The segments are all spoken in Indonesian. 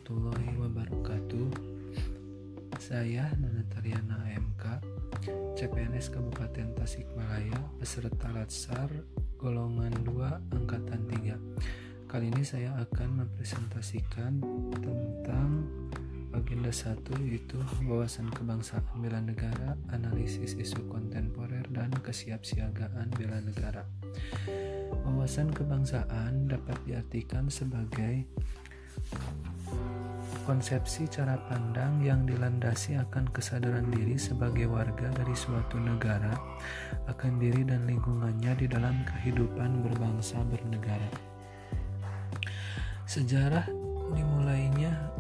warahmatullahi wabarakatuh. Saya Nanatariana AMK, CPNS Kabupaten Tasikmalaya, peserta Latsar golongan 2 angkatan 3. Kali ini saya akan mempresentasikan tentang agenda 1, yaitu wawasan kebangsaan bela negara, analisis isu kontemporer, dan kesiapsiagaan bela negara. Wawasan kebangsaan dapat diartikan sebagai konsepsi cara pandang yang dilandasi akan kesadaran diri sebagai warga dari suatu negara akan diri dan lingkungannya di dalam kehidupan berbangsa bernegara. Sejarah dimulainya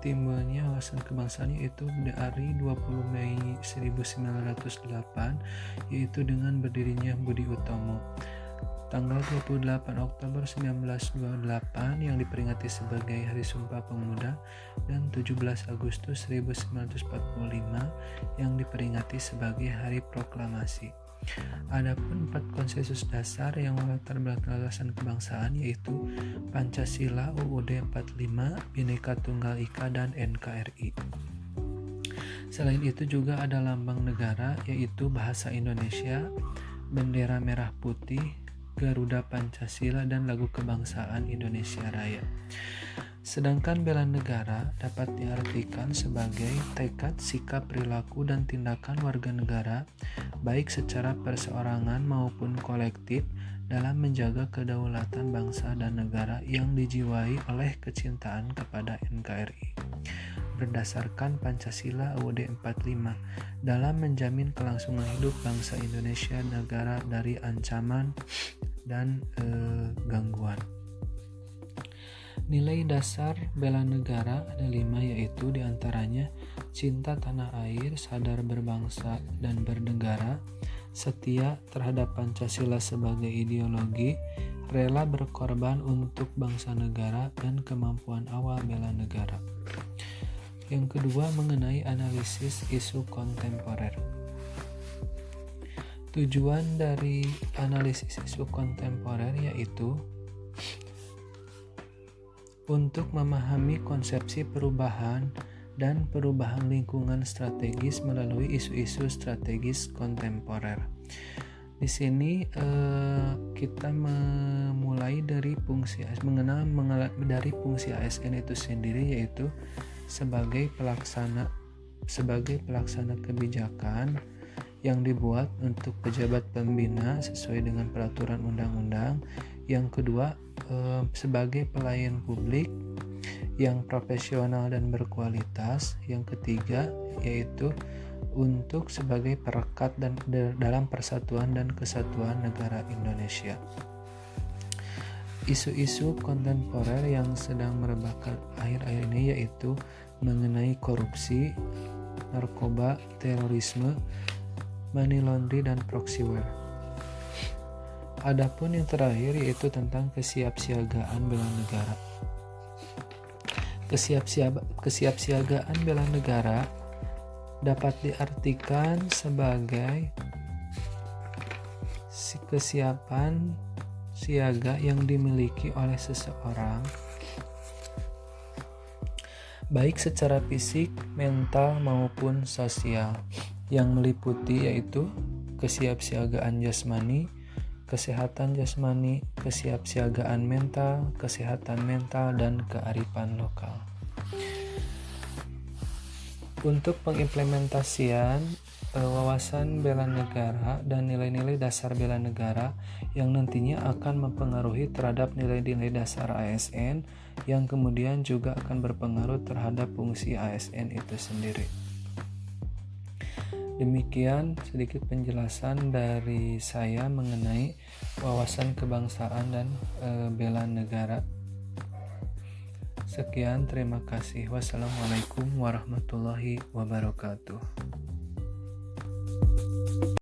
timbulnya wawasan kebangsaan yaitu dari 20 Mei 1908, yaitu dengan berdirinya Budi Utomo. Tanggal 28 Oktober 1928 yang diperingati sebagai Hari Sumpah Pemuda, dan 17 Agustus 1945 yang diperingati sebagai Hari Proklamasi. Adapun 4 konsensus dasar yang melatar belakang wawasan kebangsaan yaitu Pancasila, UUD 45, Bhinneka Tunggal Ika, dan NKRI. Selain itu juga ada lambang negara yaitu bahasa Indonesia, bendera merah putih, Garuda Pancasila, dan lagu kebangsaan Indonesia Raya. Sedangkan bela negara dapat diartikan sebagai tekad, sikap, perilaku, dan tindakan warga negara baik secara perseorangan maupun kolektif dalam menjaga kedaulatan bangsa dan negara yang dijiwai oleh kecintaan kepada NKRI berdasarkan Pancasila UUD 45 dalam menjamin kelangsungan hidup bangsa Indonesia negara dari ancaman dan gangguan. Nilai dasar bela negara ada 5, yaitu diantaranya cinta tanah air, sadar berbangsa dan bernegara, setia terhadap Pancasila sebagai ideologi, rela berkorban untuk bangsa negara, dan kemampuan awal bela negara. Yang kedua, mengenai analisis isu kontemporer. Tujuan dari analisis isu kontemporer yaitu untuk memahami konsepsi perubahan dan perubahan lingkungan strategis melalui isu-isu strategis kontemporer. Di sini kita memulai dari fungsi dari fungsi ASN itu sendiri, yaitu sebagai pelaksana kebijakan yang dibuat untuk pejabat pembina sesuai dengan peraturan undang-undang. Yang kedua, sebagai pelayan publik yang profesional dan berkualitas. Yang ketiga, yaitu untuk sebagai perekat dan dalam persatuan dan kesatuan negara Indonesia. Isu-isu kontemporer yang sedang merebakkan akhir-akhir ini yaitu mengenai korupsi, narkoba, terorisme, money laundry, dan proxy war. Adapun yang terakhir yaitu tentang kesiapsiagaan bela negara. Kesiapsiagaan bela negara dapat diartikan sebagai kesiapan siaga yang dimiliki oleh seseorang baik secara fisik, mental, maupun sosial, yang meliputi yaitu kesiapsiagaan jasmani, kesehatan jasmani, kesiapsiagaan mental, kesehatan mental, dan kearifan lokal. Untuk pengimplementasian wawasan bela negara dan nilai-nilai dasar bela negara yang nantinya akan mempengaruhi terhadap nilai-nilai dasar ASN yang kemudian juga akan berpengaruh terhadap fungsi ASN itu sendiri. Demikian sedikit penjelasan dari saya mengenai wawasan kebangsaan dan bela negara. Sekian, terima kasih. Wassalamualaikum warahmatullahi wabarakatuh.